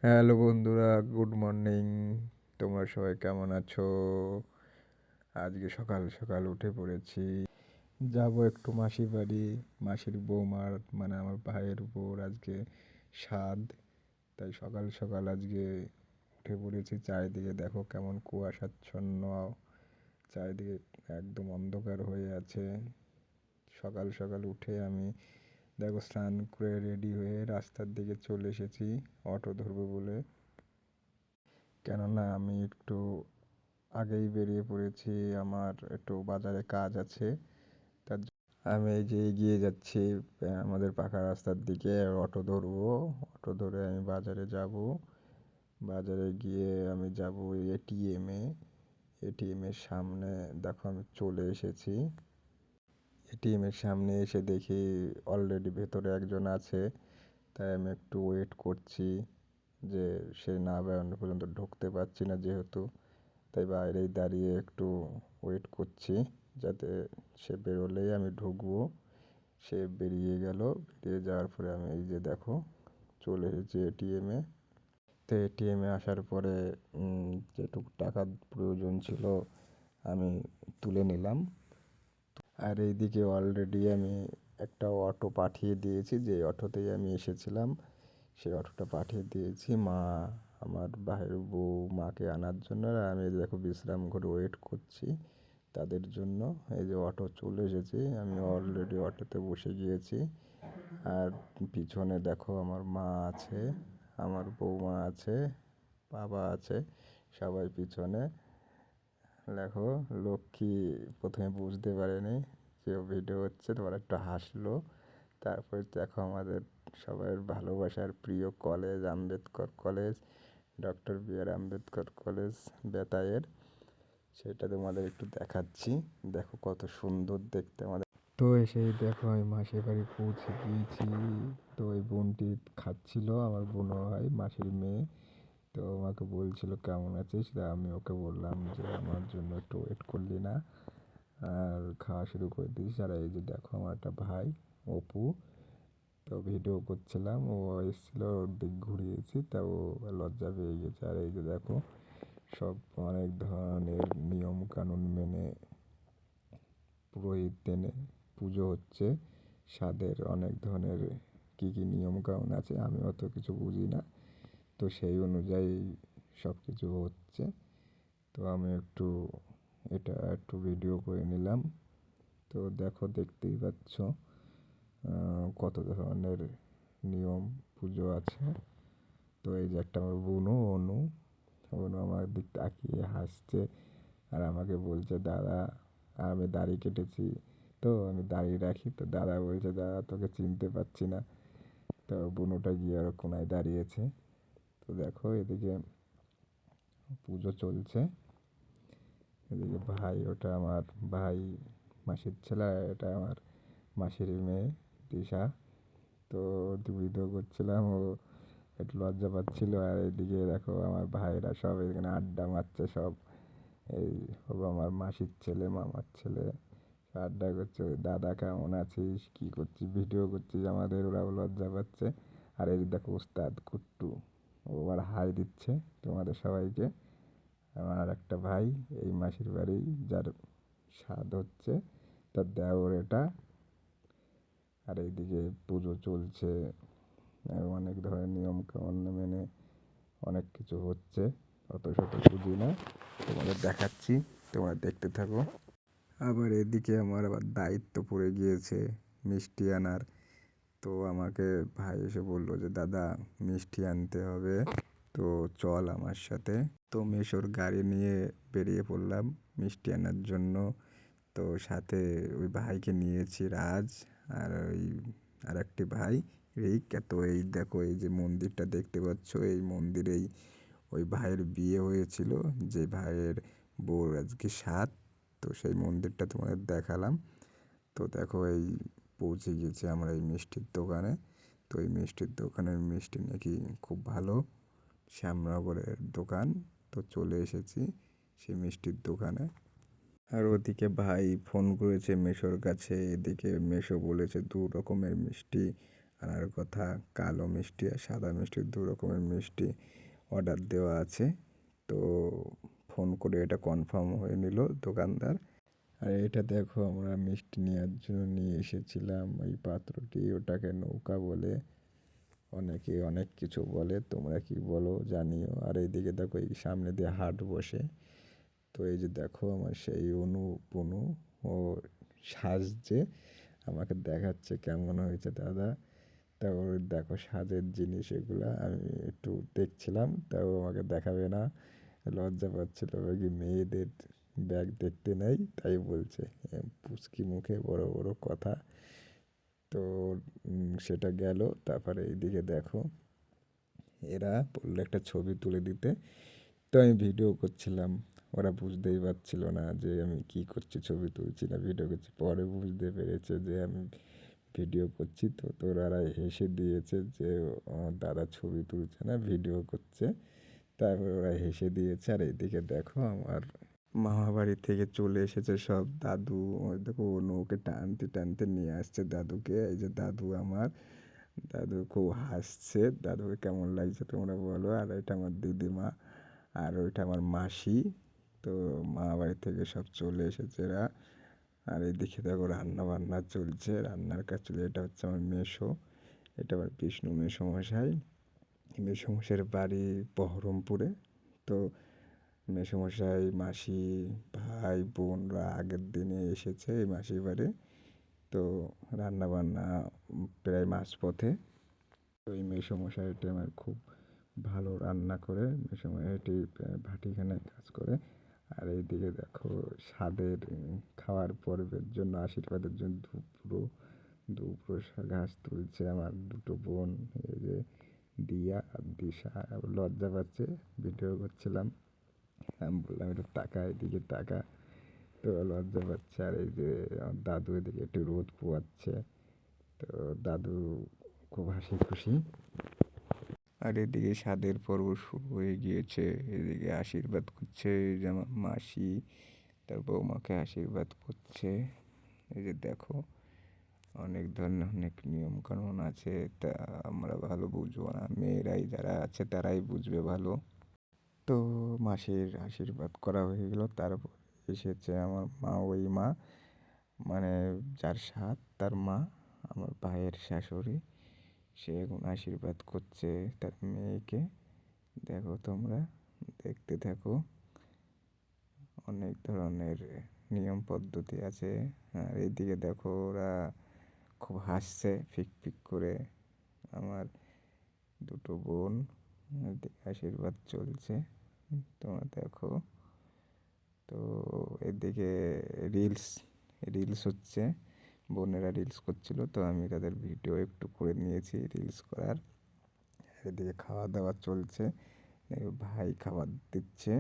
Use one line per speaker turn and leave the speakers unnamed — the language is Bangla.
হ্যালো বন্ধুরা, গুড মর্নিং। তোমরা সবাই কেমন আছো? আজকে সকাল সকাল উঠে পড়েছি, যাব একটু মাসির বাড়ি। মাসির বৌমার মানে আমার ভাইয়ের বউর আজকে সাধ, তাই সকাল সকাল আজকে উঠে পড়েছি। চারিদিকে দেখো কেমন কুয়াশাচ্ছন্ন, চারিদিকে একদম অন্ধকার হয়ে আছে। সকাল সকাল উঠে আমি দেখো স্নান করে রেডি হয়ে রাস্তার দিকে চলে এসেছি অটো ধরবো বলে। কেননা আমি একটু আগেই বেরিয়ে পড়েছি, আমার একটু বাজারে কাজ আছে। তার আমি এই যে এগিয়ে যাচ্ছি আমাদের পাকা রাস্তার দিকে, অটো ধরবো। অটো ধরে আমি বাজারে যাব। বাজারে গিয়ে আমি যাব এটিএমে। এটিএমের সামনে দেখো আমি চলে এসেছি। এটিএমের সামনে এসে দেখি অলরেডি ভেতরে একজন আছে, তাই আমি একটু ওয়েট করছি যে সে না বেরোনো পর্যন্ত ঢুকতে পারছি না যেহেতু, তাই বাইরেই দাঁড়িয়ে একটু ওয়েট করছি যাতে সে বেরোলেই আমি ঢুকবো। সে বেরিয়ে গেল, বেরিয়ে যাওয়ার পরে আমি এই যে দেখো চলে এসেছি এটিএমে। তো এটিএমে আসার পরে যেটুকু টাকার প্রয়োজন ছিল আমি তুলে নিলাম। আর এইদিকে অলরেডি আমি একটা অটো পাঠিয়ে দিয়েছি, যে অটোতেই আমি এসেছিলাম সেই অটোটা পাঠিয়ে দিয়েছি আমার ভাইয়ের বউ মাকে আনার জন্য। আর আমি দেখো বিশ্রাম করে ওয়েট করছি তাদের জন্য। এই যে অটো চলে এসেছে, আমি অলরেডি অটোতে বসে গিয়েছি। আর পিছনে দেখো আমার মা আছে, আমার বৌমা আছে, বাবা আছে, সবাই পিছনে। দেখো লক্ষ্মী প্রথমে বুঝতে পারেনি যে ভিডিও হচ্ছে, তোমার একটু হাসলো। তারপর দেখো আমাদের সবার ভালোবাসার প্রিয় college Ambedkar college, doctor B R. Ambedkar college বেতায়ের, সেটা তোমাদের একটু দেখাচ্ছি। দেখো কত সুন্দর দেখতে আমাদের। তো এসেই দেখো আমি মাসির বাড়ি পৌঁছে গিয়েছি। তো ওই বোনটি খাচ্ছিল, আমার বোনও হয় মাসির মেয়ে। তো আমাকে বলছিল কেমন আছিস, তা আমি ওকে বললাম যে আমার জন্য একটু ওয়েট করলি না আর খাওয়া শুরু করে দিস। আর এই যে দেখো আমার একটা ভাই অপু, তো ভিডিও করছিলাম, ও এসেছিল, ওর দিক ঘুরিয়েছি, তা ও লজ্জা পেয়ে গেছে। আর এই যে দেখো সব অনেক ধরনের নিয়ম কানুন মেনে পুরোহিত টেনে পুজো হচ্ছে। স্বাদের অনেক ধরনের কী কী নিয়ম কানুন আছে, আমি অত কিছু বুঝি না, তো সেই অনুযায়ী সব কিছু হচ্ছে। তো আমি এটা একটু ভিডিও করে নিলাম। তো দেখো দেখতেই পাচ্ছ কত ধরনের নিয়ম পুজো আছে। তো এই যে একটা আমার অনু আমার দিক তাকিয়ে হাসছে আর আমাকে বলছে দাদা। আর আমি দাড়ি কেটেছি, তো আমি দাড়ি রাখি, তো দাদা বলছে দাদা তোকে চিনতে পারছি না। তো বুনুটা গিয়ে আর কোনায় দাঁড়িয়েছে। তো দেখো এদিকে পুজো চলছে, এদিকে ভাই, ওটা আমার ভাই মাসির ছেলে, আর এটা আমার মাসির মেয়ে দিশা। তো ভিডিও করছিলাম, ও একটু লজ্জা পাচ্ছিল। আর এদিকে দেখো আমার ভাইরা সব এখানে আড্ডা মারছে সব। এই সব আমার মাসির ছেলে, মামার ছেলে আড্ডা করছে। দাদা কেমন আছিস, কী করছিস, ভিডিও করছিস আমাদের, ওরাও লজ্জা পাচ্ছে। আর এই দেখো উস্তাদ কুট্টু, ও আবার হাই দিচ্ছে তোমাদের সবাইকে। আমার আর একটা ভাই এই মাসির বাড়ি, যার স্বাদ হচ্ছে, তার দেওর এটা। আর এইদিকে পুজো চলছে, অনেক ধরনের নিয়ম কানুন মেনে অনেক কিছু হচ্ছে, অত শত বুঝি না, তোমাদের দেখাচ্ছি, তোমরা দেখতে থাকো। আবার এদিকে আমার আবার দায়িত্ব পড়ে গিয়েছে মিষ্টি আনার। তো আমাকে ভাই এসে বললো যে দাদা মিষ্টি আনতে হবে, তো চল আমার সাথে। তো মেসোর গাড়ি নিয়ে বেরিয়ে পড়লাম মিষ্টি আনার জন্য। তো সাথে ওই ভাইকে নিয়েছি, রাজ, আর ওই আর একটি ভাই রিক। তো এই দেখো এই যে মন্দিরটা দেখতে পাচ্ছ, এই মন্দিরেই ওই ভাইয়ের বিয়ে হয়েছিল, যে ভাইয়ের বউর আজকে সাত। তো সেই মন্দিরটা তোমাদের দেখালাম। তো দেখো এই পৌঁছে গিয়েছি আমরা এই মিষ্টির দোকানে। তো এই মিষ্টির দোকানের মিষ্টি নাকি খুব ভালো, শ্যামনগরের দোকান। তো চলে এসেছি সেই মিষ্টির দোকানে। আর ওদিকে ভাই ফোন করেছে মেসোর কাছে, এদিকে মেসো বলেছে দু রকমের মিষ্টি আনার কথা। কালো মিষ্টি আর সাদা মিষ্টি ২ রকমের মিষ্টি অর্ডার দেওয়া আছে। তো ফোন করে এটা কনফার্ম হয়ে নিল দোকানদার। আর এটা দেখো আমরা মিষ্টি নেওয়ার জন্য নিয়ে এসেছিলাম ওই পাত্রটি, ওটাকে নৌকা বলে। অনেকে অনেক কিছু বলে, তোমরা কি বলো জানিও। আর এইদিকে দেখো এই সামনে দিয়ে হাট বসে। তো এই যে দেখো আমার সেই অনু ও সাজছে, আমাকে দেখাচ্ছে কেমন হয়েছে দাদা। তারপর দেখো সাজের জিনিস এগুলা আমি একটু দেখছিলাম, তাও আমাকে দেখাবে না, লজ্জা পাচ্ছিল। কি মেয়েদের ব্যাগ দেখতে নেই তাই বলছে, পুচকি মুখে বড় বড় কথা। তো সেটা গেল। তারপরে এইদিকে দেখো এরা বললো একটা ছবি তুলে দিতে, তো আমি ভিডিও করছিলাম। ওরা বুঝতেই পারছিল না যে আমি কি করছি, ছবি তুলছি না ভিডিও করছি। পরে বুঝতে পেরেছে যে আমি ভিডিও করছি। তো ওরা হেসে দিয়েছে যে দাদা ছবি তুলছে না ভিডিও করছে। তারপরে ওরা হেসে দিয়েছে। আর এইদিকে দেখো আমার মামা বাড়ি থেকে চলে এসেছে সব দাদু। ওই দেখো ওকে টানতে টানতে নিয়ে আসছে দাদুকে। এই যে দাদু আমার, দাদু খুব হাসছে। দাদুকে কেমন লাগছে তোমরা বলো। আর এটা আমার দিদিমা, আর ওইটা আমার মাসি। তো মামা বাড়ি থেকে সব চলে এসেছে এরা। আর এদিকে দেখো রান্না বান্না চলছে, রান্নার কাজ চলছে। এটা হচ্ছে আমার মেসো, এটা আমার বিষ্ণু মেসোমশাই। মেসোমশাইয়ের বাড়ি বহরমপুরে। তো মেসোমশাই, মাসি, ভাই, বোনরা আগের দিনে এসেছে এই মাসির বাড়ি। তো রান্না বান্না প্রায় মাঝপথে। তো এই মেসোমশাইটি আমার খুব ভালো রান্না করে। মেসোমশাইটি ভাটিখানায় কাজ করে। আর এইদিকে দেখো স্বাদের খাওয়ার পর্বের জন্য আশীর্বাদের জন্য দুপুরো ঘাস তুলছে আমার ২টো বোন। এই যে দিয়া আর দিশা। লজ্জা পাচ্ছে, ভিডিও করছিলাম। আমি বললাম একটু তাকা, এদিকে তাকা। তো লজ্জা পাচ্ছে। আর এই যে আমার দাদু এদিকে একটু রোদ পোয়াচ্ছে। তো দাদু খুব হাসি খুশি। আর এদিকে স্বাদের পর্ব শুরু হয়ে গিয়েছে। এদিকে আশীর্বাদ করছে যে আমার মাসি, তার বৌমাকে আশীর্বাদ করছে। এই যে দেখো অনেক ধরনের অনেক নিয়মকানুন আছে, তা আমরা ভালো বুঝবো না, মেয়েরাই যারা আছে তারাই বুঝবে ভালো। তো মাসির আশীর্বাদ করা হয়ে গেল। তারপর এসেছে আমার মা, ওই মা মানে যার সাথ তার মা, আমার ভাইয়ের শাশুড়ি। সে এখন আশীর্বাদ করছে তার মেয়েকে। দেখো তোমরা দেখতে থাকো, অনেক ধরনের নিয়ম পদ্ধতি আছে। আর এইদিকে দেখো ওরা খুব হাসছে ফিক ফিক করে। আমার ২টো বোন, এদিকে আশীর্বাদ চলছে, তোমরা দেখো। তো এদিকে রিলস রিলস হচ্ছে, বোনেরা রিলস করছিল, তো আমি তাদের ভিডিও একটু করে নিয়েছি রিলস করার। এদিকে খাওয়া দাওয়া চলছে, ভাই খাবার দিচ্ছে।